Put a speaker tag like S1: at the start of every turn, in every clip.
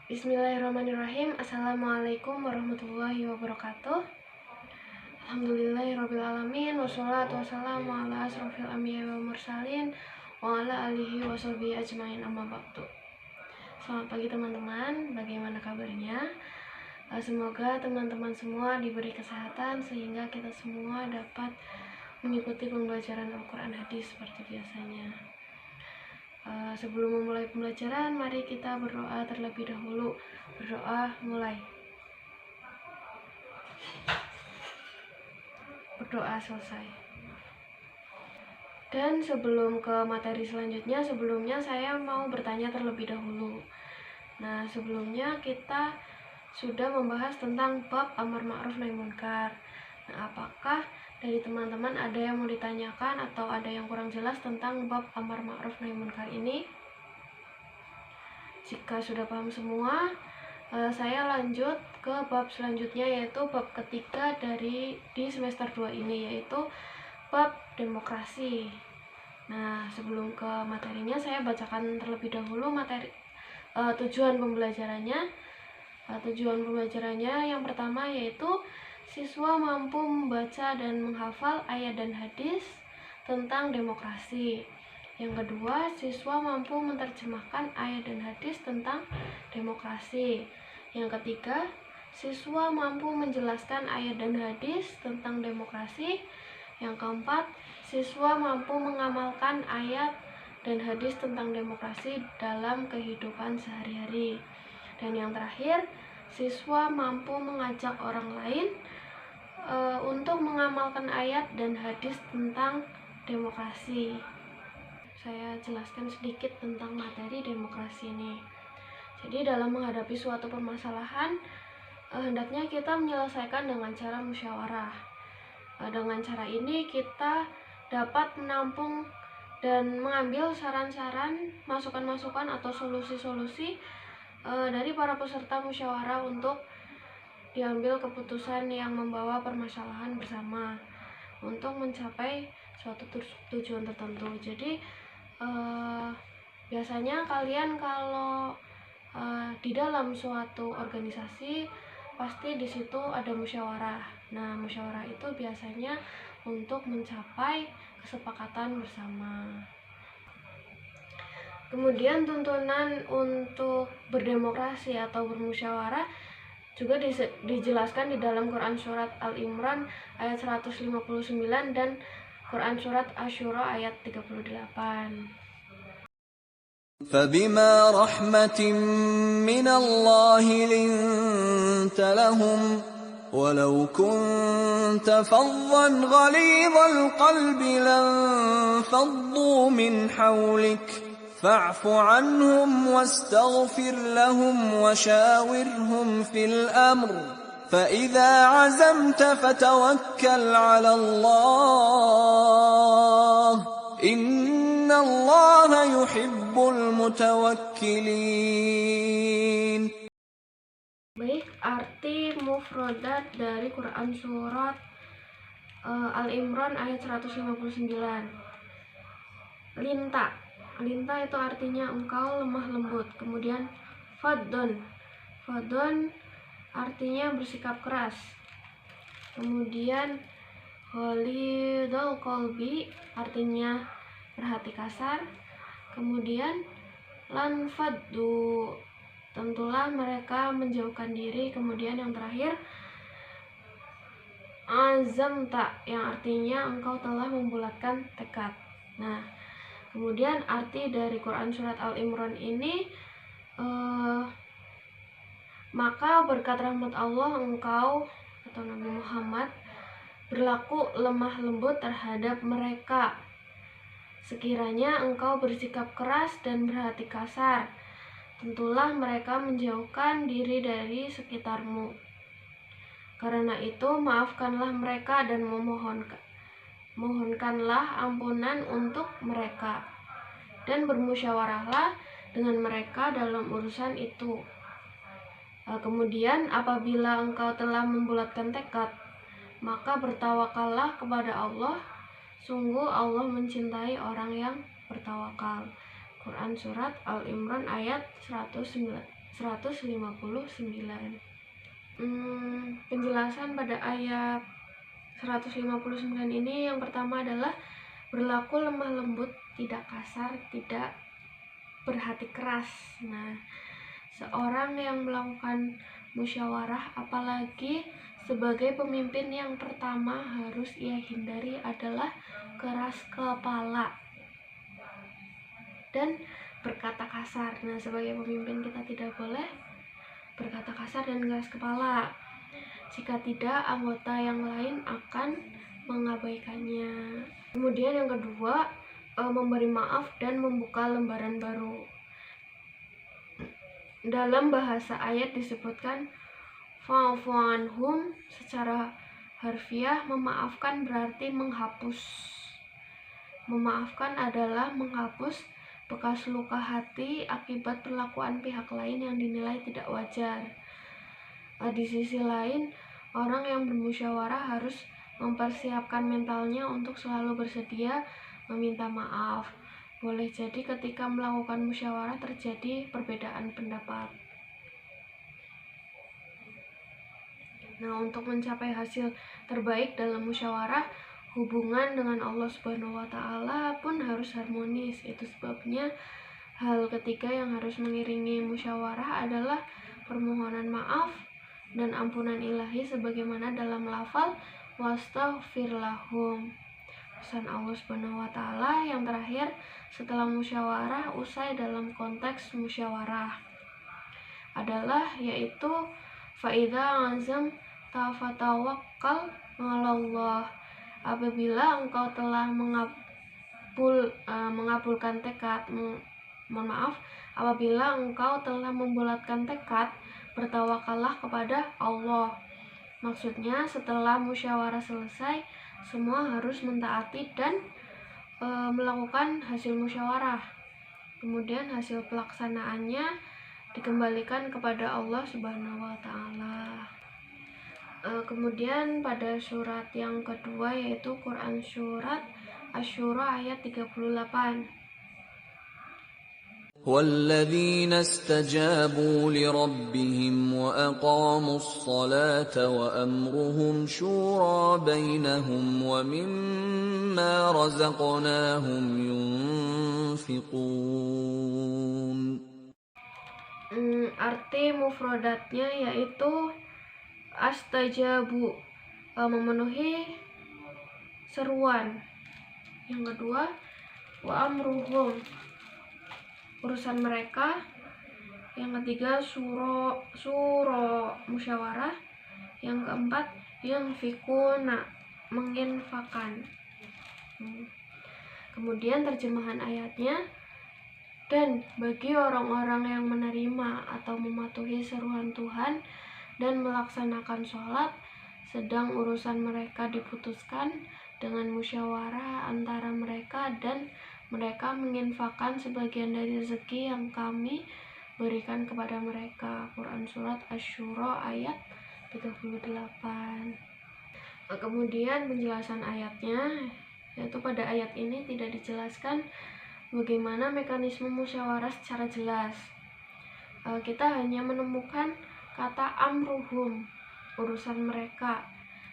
S1: Bismillahirrahmanirrahim. Assalamualaikum warahmatullahi wabarakatuh. Alhamdulillahirrabbilalamin. Wassalatu wassalamu ala asrofil anbiya'i wal mursalin wa ala alihi wa sahbihi ajmain, amma ba'du. Selamat pagi teman-teman, bagaimana kabarnya? Semoga teman-teman semua diberi kesehatan sehingga kita semua dapat mengikuti pembelajaran Al-Quran Hadis seperti biasanya. Sebelum memulai pembelajaran, mari kita berdoa terlebih dahulu. Berdoa mulai. Berdoa selesai. Dan sebelum ke materi selanjutnya, sebelumnya saya mau bertanya terlebih dahulu. Nah, sebelumnya kita sudah membahas tentang bab amar ma'ruf nahi munkar. Nah, apakah dari teman-teman ada yang mau ditanyakan atau ada yang kurang jelas tentang bab amar ma'ruf nahi munkar ini? Jika sudah paham semua, saya lanjut ke bab selanjutnya, yaitu bab ketiga di semester 2 ini, yaitu bab demokrasi. Nah, sebelum ke materinya, saya bacakan terlebih dahulu tujuan pembelajarannya. Tujuan pembelajarannya yang pertama yaitu siswa mampu membaca dan menghafal ayat dan hadis tentang demokrasi. Yang kedua, siswa mampu menerjemahkan ayat dan hadis tentang demokrasi. Yang ketiga, siswa mampu menjelaskan ayat dan hadis tentang demokrasi. Yang keempat, siswa mampu mengamalkan ayat dan hadis tentang demokrasi dalam kehidupan sehari-hari. Dan yang terakhir, siswa mampu mengajak orang lain untuk mengamalkan ayat dan hadis tentang demokrasi. Saya jelaskan sedikit tentang materi demokrasi ini. Jadi dalam menghadapi suatu permasalahan, hendaknya kita menyelesaikan dengan cara musyawarah. Dengan cara ini kita dapat menampung dan mengambil saran-saran, masukan-masukan atau solusi-solusi dari para peserta musyawarah untuk diambil keputusan yang membawa permasalahan bersama untuk mencapai suatu tujuan tertentu. Jadi biasanya kalian kalau di dalam suatu organisasi pasti di situ ada musyawarah. Nah, musyawarah itu biasanya untuk mencapai kesepakatan bersama. Kemudian tuntunan untuk berdemokrasi atau bermusyawarah juga dijelaskan di dalam Quran Surat Al-Imran ayat 159 dan Quran Surat Asy-Syura ayat 38.
S2: فَبِمَا رَحْمَةٍ مِّنَ اللَّهِ لِنتَ لَهُمْ وَلَوْ كُنتَ فَظًّا غَلِيظَ الْقَلْبِ لَانفَضُّوا مِنْ حَوْلِكَ فَاعْفُ عَنْهُمْ وَاسْتَغْفِرْ لَهُمْ وَشَاوِرْهُمْ فِي الْأَمْرِ فَإِذَا عَزَمْتَ فَتَوَكَّلْ عَلَى اللَّهِ إِنَّ اللَّهَ يُحِبُّ الْمُتَوَكِّلِينَ.
S1: Baik, arti mufradat dari Quran Surat Al-Imran ayat 159. Linta. Linta itu artinya engkau lemah lembut. Kemudian fadon. Fadon artinya bersikap keras. Kemudian ghalidul qalbi artinya berhati kasar. Kemudian lanfaddu, tentulah mereka menjauhkan diri. Kemudian yang terakhir azamta, yang artinya engkau telah membulatkan tekad. Nah, kemudian arti dari Quran Surat Al-Imran ini, maka berkat rahmat Allah engkau atau Nabi Muhammad berlaku lemah lembut terhadap mereka. Sekiranya engkau bersikap keras dan berhati kasar, tentulah mereka menjauhkan diri dari sekitarmu. Karena itu maafkanlah mereka dan mohonkanlah ampunan untuk mereka, dan bermusyawarahlah dengan mereka dalam urusan itu. Kemudian apabila engkau telah membulatkan tekad, maka bertawakallah kepada Allah. Sungguh Allah mencintai orang yang bertawakal. Quran Surat Al-Imran ayat 159. 159. Penjelasan pada ayat 159 ini yang pertama adalah berlaku lemah lembut, tidak kasar, tidak berhati keras. Nah, seorang yang melakukan musyawarah, apalagi sebagai pemimpin, yang pertama harus ia hindari adalah keras kepala dan berkata kasar. Nah, sebagai pemimpin kita tidak boleh berkata kasar dan keras kepala. Jika tidak, anggota yang lain akan mengabaikannya. Kemudian yang kedua, memberi maaf dan membuka lembaran baru. Dalam bahasa ayat disebutkan fa'fu anhum, secara harfiah memaafkan berarti menghapus. Memaafkan adalah menghapus bekas luka hati akibat perlakuan pihak lain yang dinilai tidak wajar. Di sisi lain, orang yang bermusyawarah harus mempersiapkan mentalnya untuk selalu bersedia meminta maaf. Boleh jadi ketika melakukan musyawarah terjadi perbedaan pendapat. Nah, untuk mencapai hasil terbaik dalam musyawarah, hubungan dengan Allah Subhanahu wa Ta'ala pun harus harmonis. Itu sebabnya hal ketiga yang harus mengiringi musyawarah adalah permohonan maaf dan ampunan ilahi sebagaimana dalam lafal wastaghfir lahum. Pesan Allah Subhanahu wa Ta'ala yang terakhir setelah musyawarah usai dalam konteks musyawarah adalah yaitu faidza azam tafatawakkal 'alallah. Apabila engkau telah mengabulkan tekad, apabila engkau telah membulatkan tekad, bertawakallah kepada Allah. Maksudnya setelah musyawarah selesai, semua harus mentaati dan melakukan hasil musyawarah. Kemudian hasil pelaksanaannya dikembalikan kepada Allah Subhanahu wa Ta'ala. Kemudian pada surat yang kedua yaitu Quran surat Asy-Syura ayat 38.
S2: والذين استجابوا لربهم وأقاموا الصلاة وأمرهم شورى بينهم ومما رزقناهم ينفقون.
S1: Arti mufradatnya yaitu astajabu, memenuhi seruan. Yang kedua, wa amruhum, urusan mereka. Yang ketiga, suro musyawarah. Yang keempat, yunfikuna, menginfakkan. Kemudian terjemahan ayatnya, dan bagi orang-orang yang menerima atau mematuhi seruan Tuhan dan melaksanakan sholat, sedang urusan mereka diputuskan dengan musyawarah antara mereka dan mereka menginfakkan sebagian dari rezeki yang kami berikan kepada mereka. Quran surat Asy-Syura ayat 38. Kemudian penjelasan ayatnya, yaitu pada ayat ini tidak dijelaskan bagaimana mekanisme musyawarah secara jelas. Kita hanya menemukan kata amruhum, urusan mereka,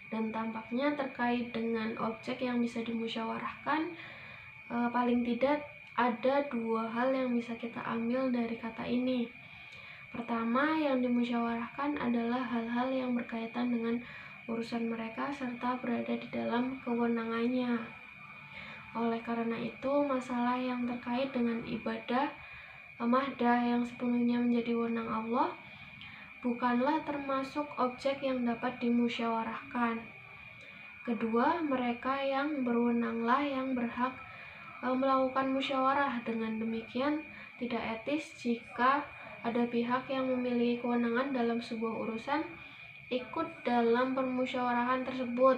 S1: dan tampaknya terkait dengan objek yang bisa dimusyawarahkan. Paling tidak ada dua hal yang bisa kita ambil dari kata ini. Pertama, yang dimusyawarahkan adalah hal-hal yang berkaitan dengan urusan mereka serta berada di dalam kewenangannya. Oleh karena itu, masalah yang terkait dengan ibadah mahdah yang sepenuhnya menjadi wewenang Allah bukanlah termasuk objek yang dapat dimusyawarahkan. Kedua, mereka yang berwenanglah yang berhak melakukan musyawarah. Dengan demikian, tidak etis jika ada pihak yang memiliki kewenangan dalam sebuah urusan ikut dalam permusyawarahan tersebut.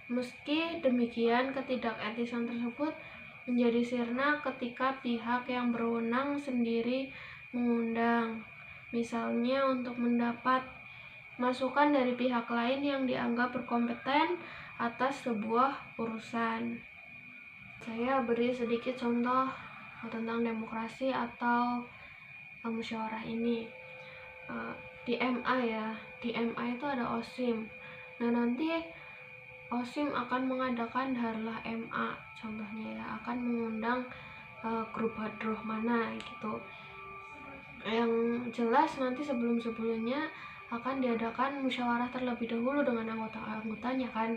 S1: Meski demikian, ketidaketisan tersebut menjadi sirna ketika pihak yang berwenang sendiri mengundang, misalnya untuk mendapat masukan dari pihak lain yang dianggap berkompeten atas sebuah urusan. Saya beri sedikit contoh tentang demokrasi atau musyawarah ini. di MA ya, di MA itu ada OSIM. Nah nanti OSIM akan mengadakan harlah MA, contohnya ya, akan mengundang grup hadroh mana gitu. Yang jelas nanti sebelumnya akan diadakan musyawarah terlebih dahulu dengan anggota-anggotanya kan.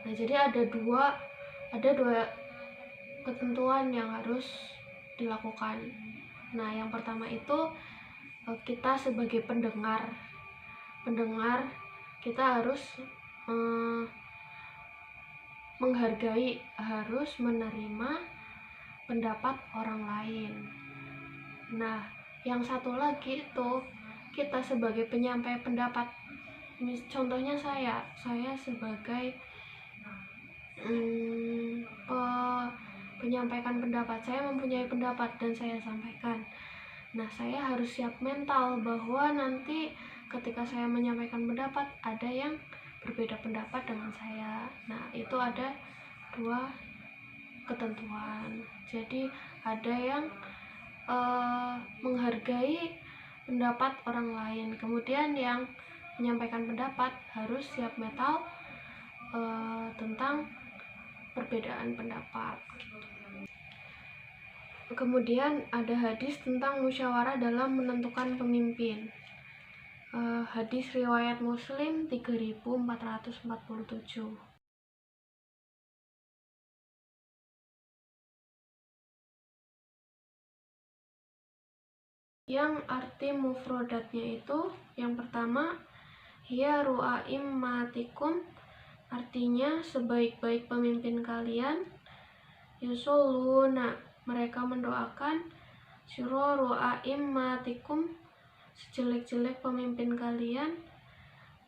S1: Nah jadi ada dua ketentuan yang harus dilakukan. Nah yang pertama itu kita sebagai pendengar kita harus menghargai, harus menerima pendapat orang lain. Nah yang satu lagi itu kita sebagai penyampai pendapat. Contohnya saya sebagai penyampaikan pendapat, saya mempunyai pendapat dan saya sampaikan. Nah saya harus siap mental bahwa nanti ketika saya menyampaikan pendapat ada yang berbeda pendapat dengan saya. Nah itu ada dua ketentuan. Jadi ada yang menghargai pendapat orang lain, kemudian yang menyampaikan pendapat harus siap mental tentang perbedaan pendapat. Kemudian ada hadis tentang musyawarah dalam menentukan pemimpin. Hadis riwayat Muslim 3447. Yang arti mufrodatnya itu yang pertama hiya ru'a'immatikum, artinya sebaik-baik pemimpin kalian, yusoluna, mereka mendoakan, syuroru a'immatikum, sejelek-jelek pemimpin kalian,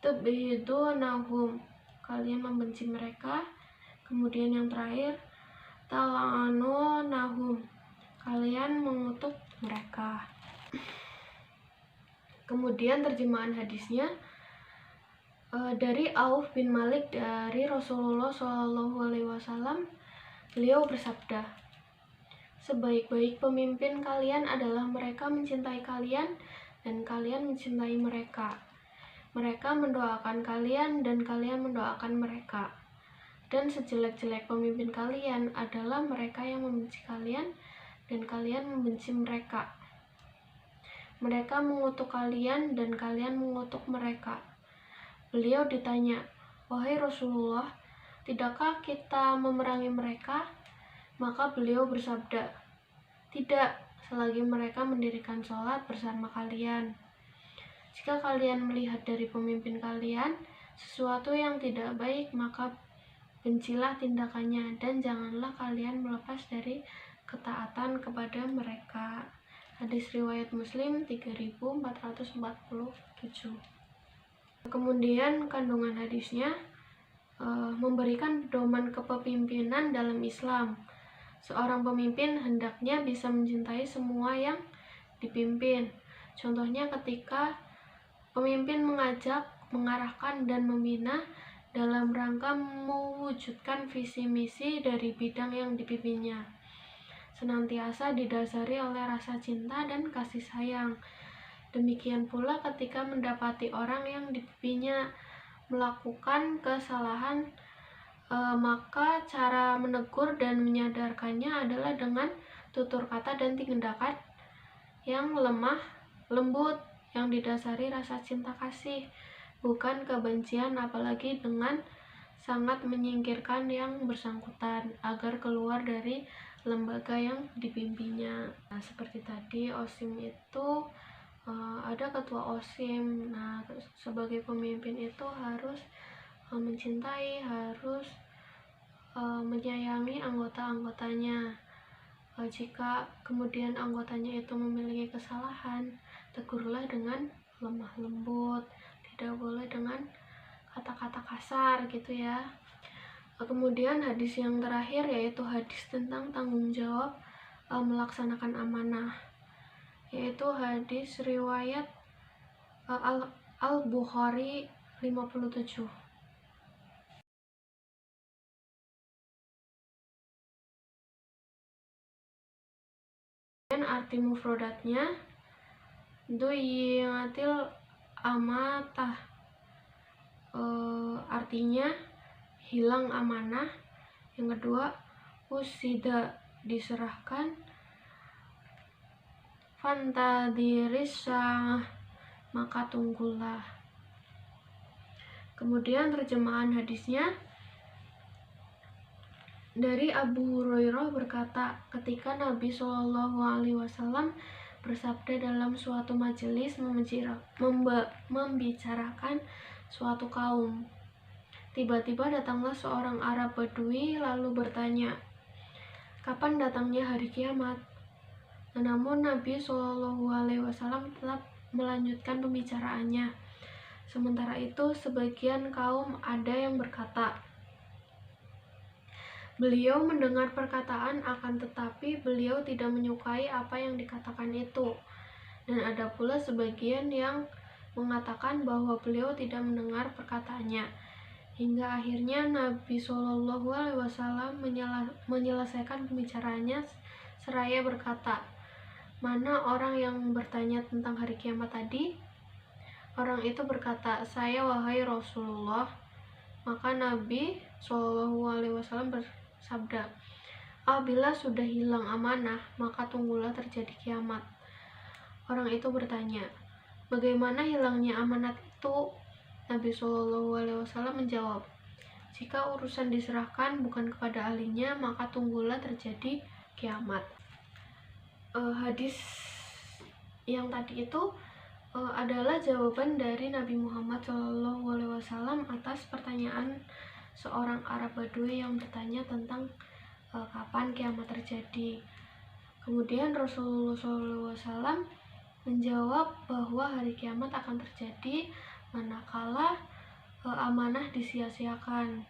S1: tubhidunahum, kalian membenci mereka. Kemudian yang terakhir, tal'anunahum, kalian mengutuk mereka. Kemudian terjemahan hadisnya dari Auf bin Malik dari Rasulullah SAW, beliau bersabda, sebaik-baik pemimpin kalian adalah mereka mencintai kalian dan kalian mencintai mereka. Mereka mendoakan kalian dan kalian mendoakan mereka. Dan sejelek-jelek pemimpin kalian adalah mereka yang membenci kalian dan kalian membenci mereka. Mereka mengutuk kalian dan kalian mengutuk mereka. Beliau ditanya, wahai Rasulullah, tidakkah kita memerangi mereka? Maka beliau bersabda, tidak, selagi mereka mendirikan sholat bersama kalian. Jika kalian melihat dari pemimpin kalian sesuatu yang tidak baik, maka bencilah tindakannya dan janganlah kalian melepas dari ketaatan kepada mereka. Hadis riwayat Muslim 3447. Kemudian kandungan hadisnya memberikan pedoman kepemimpinan dalam Islam. Seorang pemimpin hendaknya bisa mencintai semua yang dipimpin. Contohnya ketika pemimpin mengajak, mengarahkan, dan membina dalam rangka mewujudkan visi misi dari bidang yang dipimpinnya, senantiasa didasari oleh rasa cinta dan kasih sayang. Demikian pula ketika mendapati orang yang dipimpinnya melakukan kesalahan, maka cara menegur dan menyadarkannya adalah dengan tutur kata dan tindakan yang lemah lembut, yang didasari rasa cinta kasih, bukan kebencian, apalagi dengan sangat menyingkirkan yang bersangkutan agar keluar dari lembaga yang dipimpinnya. Nah, seperti tadi OSIM itu ada ketua OSIM. Nah, sebagai pemimpin itu harus mencintai, harus menyayangi anggota-anggotanya. Jika kemudian anggotanya itu memiliki kesalahan, tegurlah dengan lemah lembut, tidak boleh dengan kata-kata kasar gitu ya. Kemudian hadis yang terakhir yaitu hadis tentang tanggung jawab melaksanakan amanah, yaitu hadis riwayat Al-Bukhari 57. Dan arti mufrodatnya, duyiatil amatah, artinya hilang amanah. Yang kedua, usida, diserahkan. Fantadirisah, maka tunggulah. Kemudian terjemahan hadisnya dari Abu Hurairah berkata, ketika Nabi Shallallahu Alaihi Wasallam bersabda dalam suatu majelis membicarakan suatu kaum, tiba-tiba datanglah seorang Arab Badui lalu bertanya, kapan datangnya hari kiamat? Namun Nabi Shallallahu Alaihi Wasallam tetap melanjutkan pembicaraannya. Sementara itu, sebagian kaum ada yang berkata, beliau mendengar perkataan, akan tetapi beliau tidak menyukai apa yang dikatakan itu. Dan ada pula sebagian yang mengatakan bahwa beliau tidak mendengar perkataannya. Hingga akhirnya Nabi Shallallahu Alaihi Wasallam menyelesaikan pembicaraannya seraya berkata, mana orang yang bertanya tentang hari kiamat tadi? Orang itu berkata, saya wahai Rasulullah. Maka Nabi Shallallahu Alaihi Wasallam bersabda, apabila sudah hilang amanah, maka tunggulah terjadi kiamat. Orang itu bertanya, bagaimana hilangnya amanat itu? Nabi Shallallahu Alaihi Wasallam menjawab, jika urusan diserahkan bukan kepada ahlinya, maka tunggulah terjadi kiamat. Hadis yang tadi itu adalah jawaban dari Nabi Muhammad SAW atas pertanyaan seorang Arab Badui yang bertanya tentang kapan kiamat terjadi. Kemudian Rasulullah SAW menjawab bahwa hari kiamat akan terjadi manakala amanah disia-siakan.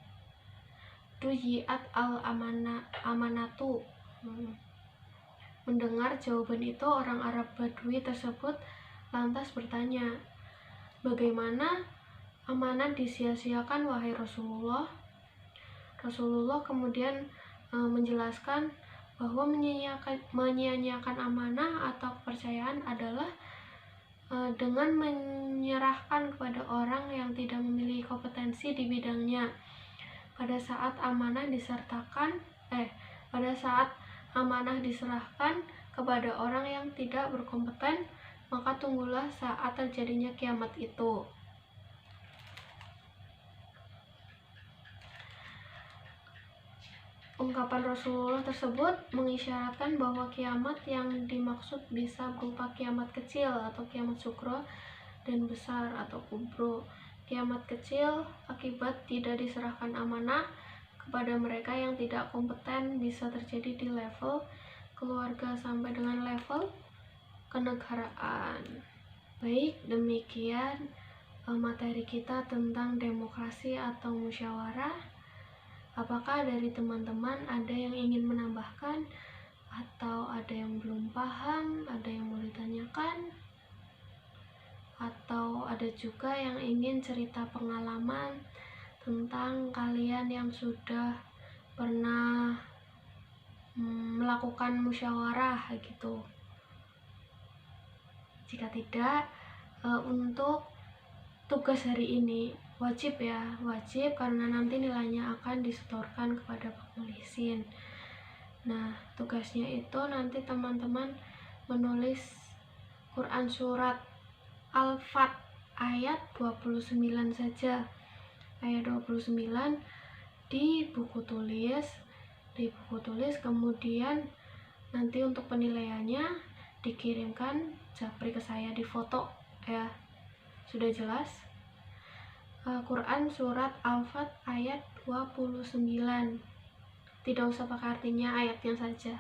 S1: Duyiat amanatu. Mendengar jawaban itu, orang Arab Badui tersebut lantas bertanya, bagaimana amanah disia-siakan wahai Rasulullah? Rasulullah kemudian menjelaskan bahwa menyia-nyiakan amanah atau kepercayaan adalah dengan menyerahkan kepada orang yang tidak memiliki kompetensi di bidangnya. Pada saat amanah diserahkan kepada orang yang tidak berkompeten, maka tunggulah saat terjadinya kiamat itu. Ungkapan Rasulullah tersebut mengisyaratkan bahwa kiamat yang dimaksud bisa berupa kiamat kecil atau kiamat sukro dan besar atau kubro. Kiamat kecil akibat tidak diserahkan amanah kepada mereka yang tidak kompeten bisa terjadi di level keluarga sampai dengan level kenegaraan. Baik, demikian materi kita tentang demokrasi atau musyawarah. Apakah dari teman-teman ada yang ingin menambahkan atau ada yang belum paham, ada yang mau ditanyakan, atau ada juga yang ingin cerita pengalaman tentang kalian yang sudah pernah melakukan musyawarah gitu? Jika tidak, untuk tugas hari ini wajib karena nanti nilainya akan disetorkan kepada penulisin. Nah, tugasnya itu nanti teman-teman menulis Quran surat Al-Fat ayat 29 saja. Ayat 29 di buku tulis, kemudian nanti untuk penilaiannya dikirimkan japri ke saya di foto ya. Sudah jelas? Quran surat Al-Fat ayat 29. Tidak usah pakai artinya, ayatnya saja.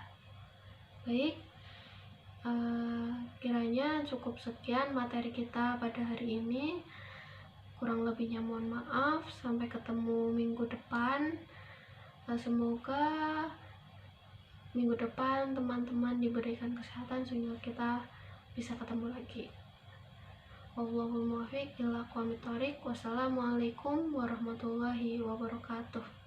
S1: Baik, kiranya cukup sekian materi kita pada hari ini. Kurang lebihnya mohon maaf. Sampai ketemu minggu depan. Semoga minggu depan teman-teman diberikan kesehatan sehingga kita bisa ketemu lagi. Wallahul muwaffiq ila aqwamit thoriq. Wassalamualaikum warahmatullahi wabarakatuh.